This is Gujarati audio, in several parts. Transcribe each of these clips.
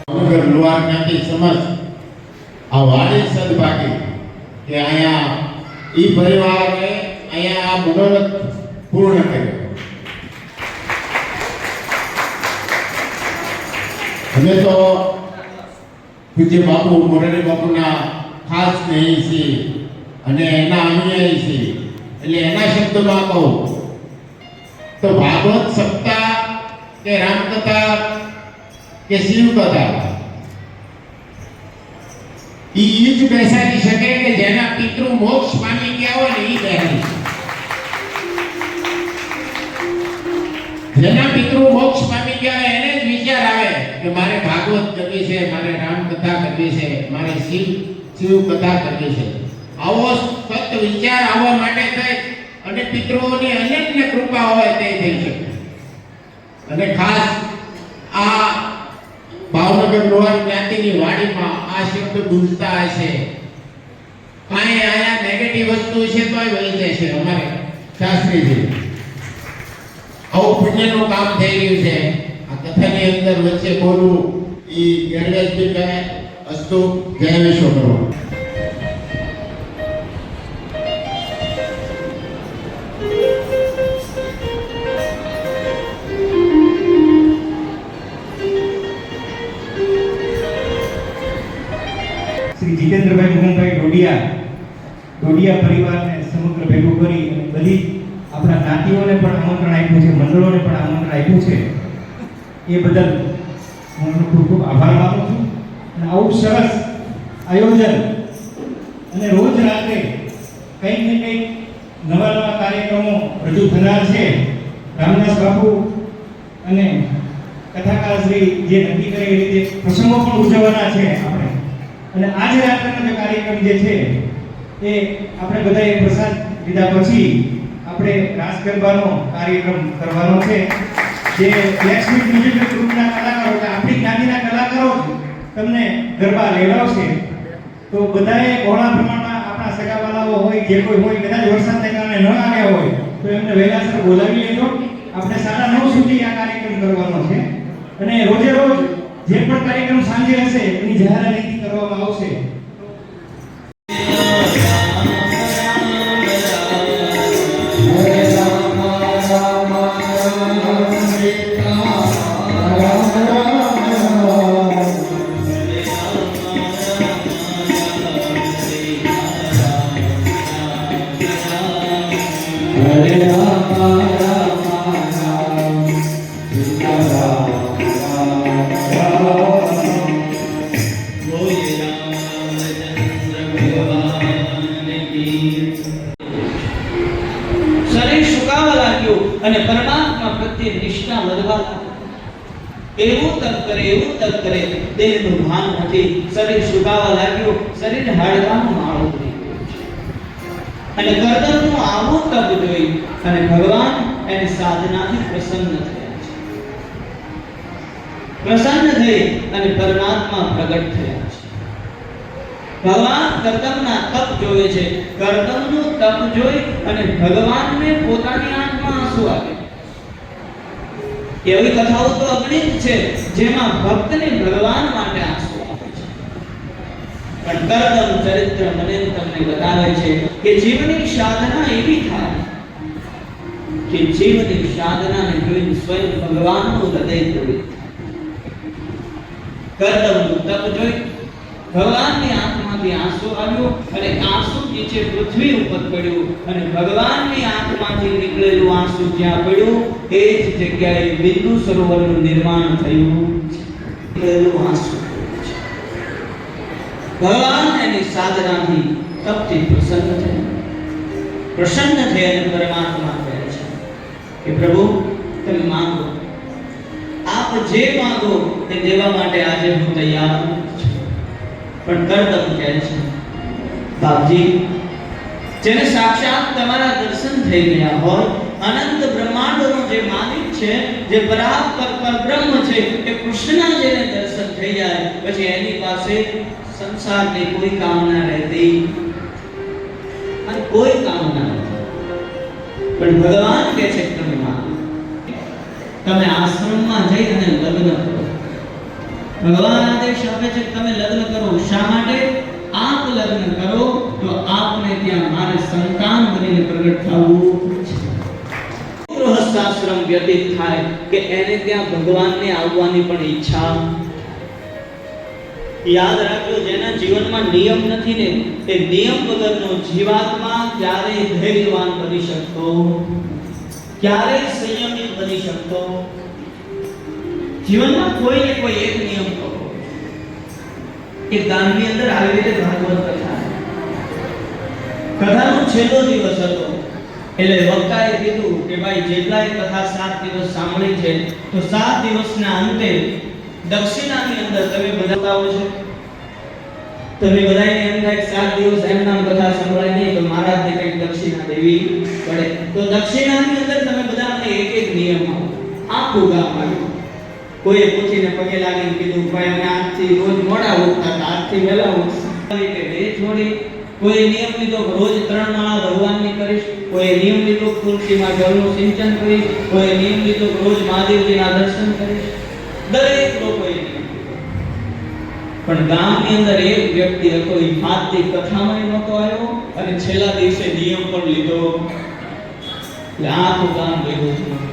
ભાવનગર લુહાર જ્ઞાતિ સમજ આ વાડી સદભાગી કે અહીંયા ઈ પરિવારે અહીંયા આ મનોરથ પૂર્ણ કર્યો. અમે તો પૂજ્ય બાપુ મોરારી બાપુના ખાસ સ્નેહી છીએ અને એના અનુયાયી છીએ. એટલે એના શબ્દમાં કહું તો ભાગવત સપ્તાહ કે રામકથા કે શિવકથા ઈ જ બેસાડી શકે કે જેના પિતૃ મોક્ષ પામી ગયા હોય ને ઈ બેસાડી શકે. જેના પિતૃ મોક્ષ પામી ગયા હોય એને જ વિચાર આવે કે મારે ભાગવત કરવી છે, મારે રામકથા કરવી છે, મારે શિવકથા કરવી છે. આવો સત વિચાર આવવા માટે થઈ અને પિતૃઓની અનન્ય કૃપા હોય તે થઈ શકે. અને ખાસ આ ભાવનગર લોહાર જ્ઞાતિની વાડીમાં આ શબ્દ ગુંજતા હશે. કાંઈ આયા નેગેટિવ વસ્તુ છે તોય વહી જશે. અમારે શાસ્ત્રીજી આવું પુણ્યનું કામ થઈ રહ્યું છે. આ કથાની અંદર વચ્ચે બોલવું એ ગેરવ્યાજબી કહે. અસ્તુ જય વિશ્વકર્મા. શ્રી જીતેન્દ્રભાઈ મોહનભાઈ ડોડિયા પરિવારને સમગ્ર ભેગું કરી અને બધી આપણા જ્ઞાતિઓને પણ આમંત્રણ આપ્યું છે, મંડળોને પણ આમંત્રણ આપ્યું છે. એ બદલ હું એમનો ખૂબ ખૂબ આભાર માનું છું. અને આવું સરસ આયોજન અને રોજ રાત્રે કંઈક ને કંઈક નવા નવા કાર્યક્રમો રજૂ થનાર છે. રામદાસ બાપુ અને કથાકાર શ્રી જે નક્કી કરે એ રીતે પ્રસંગો પણ ઉજવવાના છે આપણે. અને આજ રાત્રિનો જે કાર્યક્રમ જે છે એ આપણે બધાએ પ્રસાદ લીધા પછી આપણે રાસ ગરબાનો કાર્યક્રમ કરવાનો છે. જે લક્ષ્મી મ્યુઝિકલ ગ્રુપના કલાકારો છે, આપણી જ્ઞાતિના કલાકારો તમને ગરબા લેવડાવશે. તો બધાએ બહોળા પ્રમાણમાં આપણા સગાવાલાઓ હોય જે કોઈ હોય કદાચ વરસાદને કારણે ન આવ્યા હોય તો એમને વહેલાસર બોલાવી લેજો. આપણે 9:30 સુધી આ કાર્યક્રમ કરવાનો છે. અને રોજે રોજ જે પણ કાર્યક્રમ સાંજે હશે એની જાહેરાત કરવામાં આવશે. અને પરમાત્મા પ્રત્યે નિષ્ઠા વધવા લાગી. એવું તપ કરે દેહનું ભાન નથી. શરીર સુકાવા લાગ્યું, શરીર હાડકાનું માળું થઈ ગયું છે. અને ગરદનનું આવું તપ જોઈ અને ભગવાન એની સાધનાથી પ્રસન્ન થયા છે. પ્રસન્ન થઈ અને પરમાત્મા પ્રગટ થયા છે. ભગવાન કરદમના તપ જોવે છે. કરદમનું તપ જોઈ અને ભગવાનને પોતાની આંખમાં આંસુ આવે. એવી કથાઓ તો અગણિત છે જેમાં ભક્તને ભગવાન માટે આંસુ આવે છે. પણ કરદમ ચરિત્ર મને તમને બતાવે છે કે જીવની સાધના એવી થાય કે જીવની સાધનાને જોઈને સ્વયં ભગવાનનું હૃદય દ્રવિત થાય. કરદમનું તપ જોઈ ભગવાનની આંખમાંથી આંસુ આવ્યો અને આંસુ નીચે પૃથ્વી ઉપર પડ્યું અને ભગવાનની આંખમાંથી નીકળેલું આંસુ જ્યાં પડ્યું એ જ જગ્યાએ બિંદુ સરોવરનું નિર્માણ થયું. નીકળેલું આંસુ ભગવાન એની સાધનાથી તપથી પ્રસન્ન થઈ અને પરમાત્મા કહે છે કે પ્રભુ તમે માંગો, આપ જે માંગો તે દેવા માટે આજે હું તૈયાર છું. પણ કરદમ કહે છે બાપજી, જેને સાક્ષાત તમારા દર્શન થઈ ગયા હોય, અનંત બ્રહ્માંડનો જે માલિક છે, જે પરબ્રહ્મ છે, એ કૃષ્ણના જેને દર્શન થઈ જાય પછી એની પાસે સંસારની કોઈ કામના રહેતી અને કોઈ કામના નથી. પણ ભગવાન કહે છે તમે માંગો, તમે આશ્રમમાં જઈ અને લગ્ન કરો. ભગવાન આદેશ આપે છે કે તમે લગ્ન કરો. શા માટે? આપ લગ્ન કરો તો આપને ત્યાં મારે સંતાન બનીને પ્રગટ થવું છે. ગૃહસ્થાશ્રમ વ્યતીત થાય કે એને ત્યાં ભગવાનને આવવાની પણ ઈચ્છા. યાદ રાખજો, જેના જીવનમાં નિયમ નથી ને તે નિયમ વગરનો જીવાત્મા ક્યારેય ધૈર્યવાન બની શકતો, ક્યારેય સંયમિત બની શકતો. જીવનમાં કોઈ ને કોઈ એક નિયમ કરો. એક ગામની અંદર આવી રીતે ભાગવત કથાનો છેલ્લો દિવસ હતો એટલે વક્તાએ કીધું કે ભાઈ જેટલાય કથા 7 દિવસ સાંભળી છે તો 7 દિવસના અંતે દક્ષિણાની અંદર તમે બધા આવો છો. તમે બધાને એમ થાય 7 દિવસ એમ નામ કથા સંભળાય નહીં તો મહારાજને કંઈક દક્ષિણા દેવી પડે. તો દક્ષિણાની અંદર તમે બધાને એક એક નિયમ આપો. આખું ગામ આવ્યું. કોઈએ પૂછીને પગે લાગીને કીધું ભાઈ મને આજથી રોજ મોડા ઉઠતા હતા, આજથી વહેલા ઉઠતા કે બે છોડી. કોઈ નિયમ લીધો રોજ 3 માળા ભગવાનની કરીશ, કોઈ નિયમ લીધો તુલસીમાં જળનું સિંચન કરીશ, કોઈ નિયમ લીધો રોજ મહાદેવજીના દર્શન કરીશ. દરેક લોકોએ નિયમ લીધો. પણ ગામની અંદર એક વ્યક્તિ હતો, એ હાથથી કથામાં નહોતો આવ્યો અને છેલ્લા દિવસે નિયમ પણ લીધો. એટલે આખું ગામ ભેગું થયું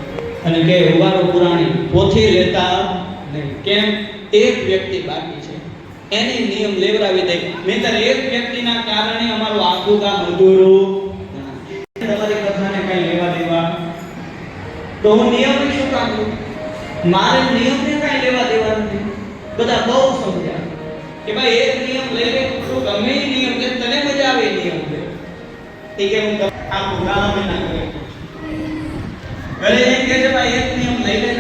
અને કે ઉગાડો પુરાણી પોથી લેતા નહીં. કેમ? એક વ્યક્તિ બાકી છે, એને નિયમ લેવડાવી દે. નહીંતર એક વ્યક્તિના કારણે અમારું આખું ગામ અધૂરું. તમારી કથાને કઈ લેવા દેવા તો હું નિયમ શું કાઢું? મારે નિયમને કઈ લેવા દેવા નથી. બધા બહુ સમજ્યા કે ભાઈ એક નિયમ લઈ લે તો ગમે એ નિયમ લે, તને મજા આવે એ નિયમ લે. ઠીક છે, હું આખું ગામ ના કરે. ઘરે એમ કહે છે ભાઈ એક નિયમ લઈ લે,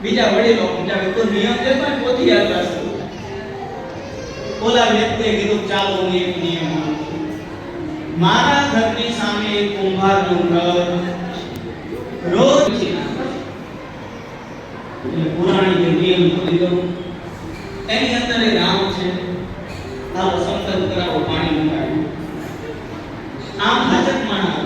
બીજા વડીલો સમજાવે તો નિયમ લે પણ પોથી યાદ રાખશે. ઓલા વ્યક્તિએ કીધું ચાલો હું એક નિયમ આપું છું. મારા ઘરની સામે એક કુંભારનું ઘર રોજ એટલે પુરાણી જે નિયમ લીધો એની અંદર એક રામ છે. આવો સંકલ્પ કરાવો, પાણી મંગાવ્યું. આમ હાજર માણસ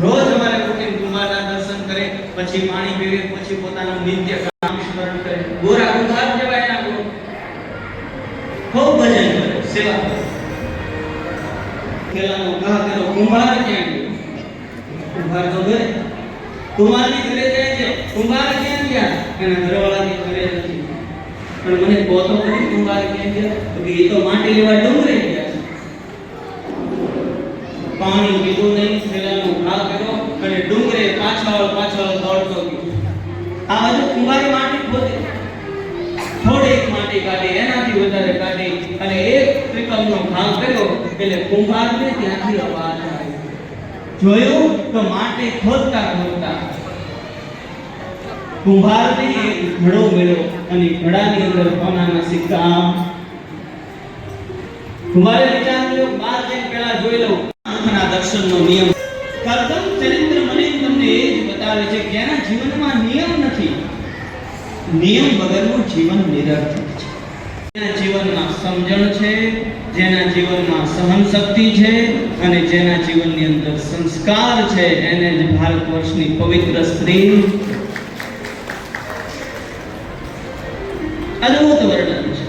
રોજ અમારે ઉઠીને કુંભારના દર્શન કરે, પછી પાણી પીવે, પછી પોતાનું નિત્ય કામ સ્મરણ કરે. ગોરા કુંભાર જેવા એના ગુણ. ખૂબ ભજન કરે, સેવા કરે. પેલાનો કહા કરો કુંભાર ક્યાં ગયો? કુંભાર તો ઘરે. કુંભારની ઘરે જાય છે, કુંભાર ક્યાં ગયા? એના ઘરવાળાની ઘરે નથી. પણ મને પોતો કરી કુંભાર ક્યાં ગયા? તો કે એ તો માટી લેવા ડુંગરે ગયા છે. પાણી પીધું નહીં, પેલાનો ઘા કર્યો અને ડુંગરે પાછળ દોડતો ગયો. આ બાજુ કુંભારી માટી ખોદે, થોડીક માટી કાઢી, એનાથી વધારે કાઢી અને એક ત્રિકમનો ઘા કર્યો એટલે કુંભારને ત્યાંથી અવાજ આવ્યો. જોયું તો માટી ખોદતા કુંભારને એક ઘડો મળ્યો અને ઘડાની અંદર સોનાના સિક્કા. કુંભારે વિચાર કર્યો બાર જઈને પહેલા જોઈ લઉં. આંખના દર્શનનો નિયમ. કર્તમ ચરિત્ર મને તમને એ જ બતાવે છે કે એના જીવનમાં નિયમ નથી. નિયમ વગરનું જીવન નિરર્થક છે. જેના જીવનમાં સમજણ છે, જેના જીવનમાં સહન શક્તિ છે અને જેના જીવનની અંદર સંસ્કાર છે, એને જ ભારત વર્ષની પવિત્ર સ્ત્રી. અદ્ભુત વર્ણન છે.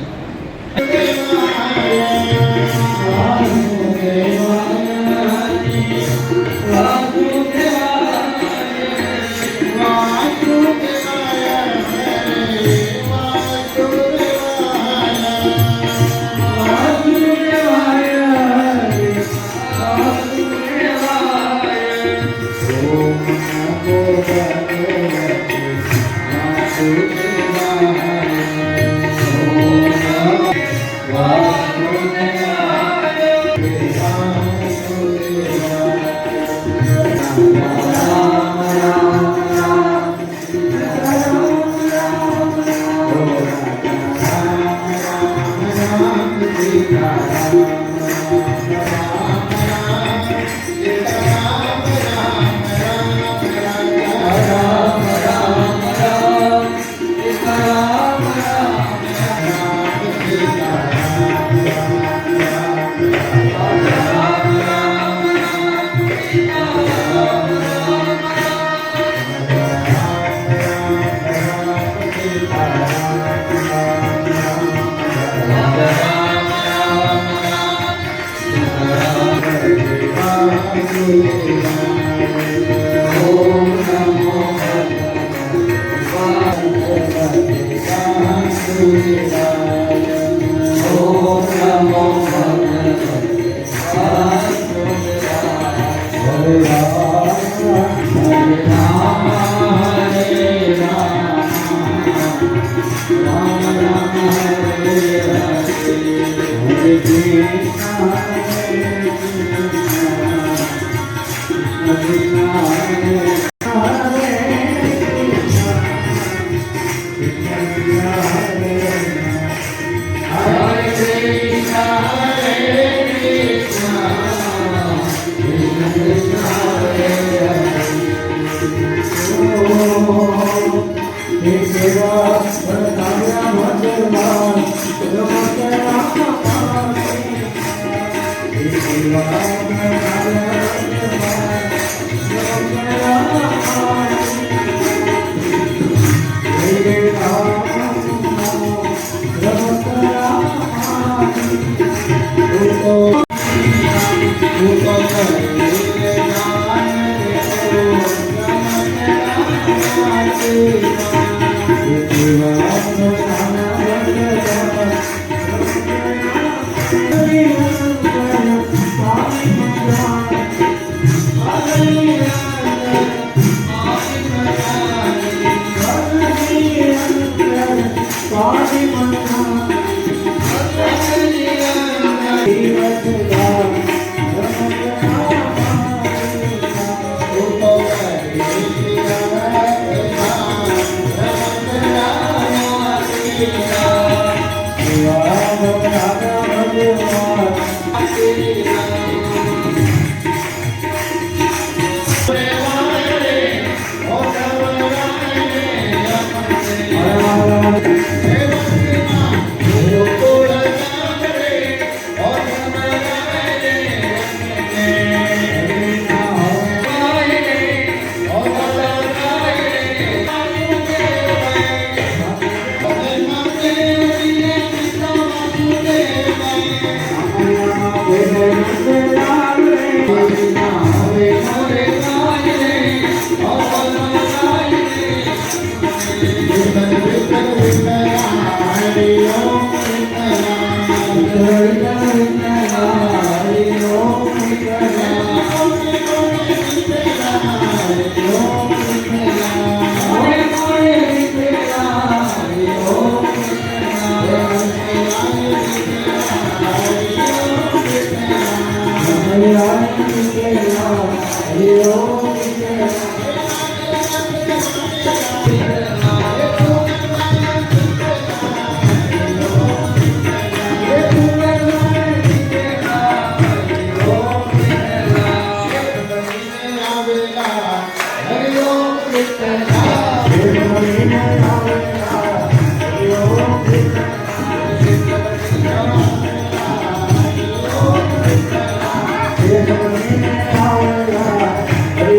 Hare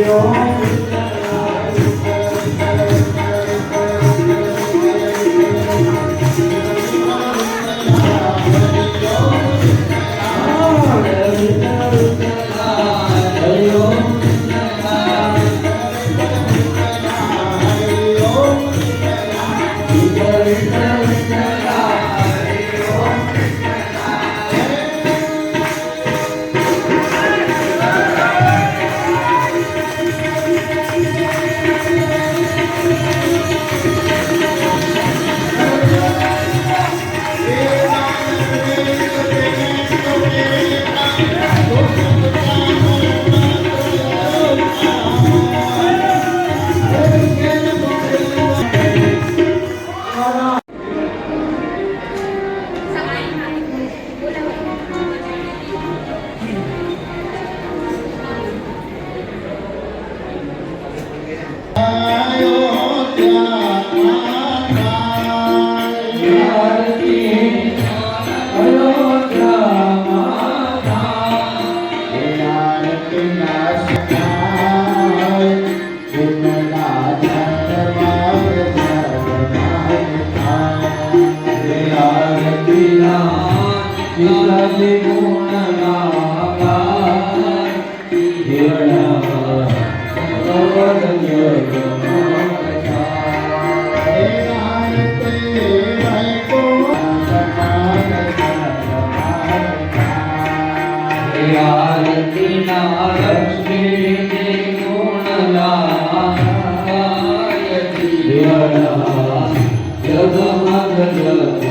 Om જગમગ જગમગ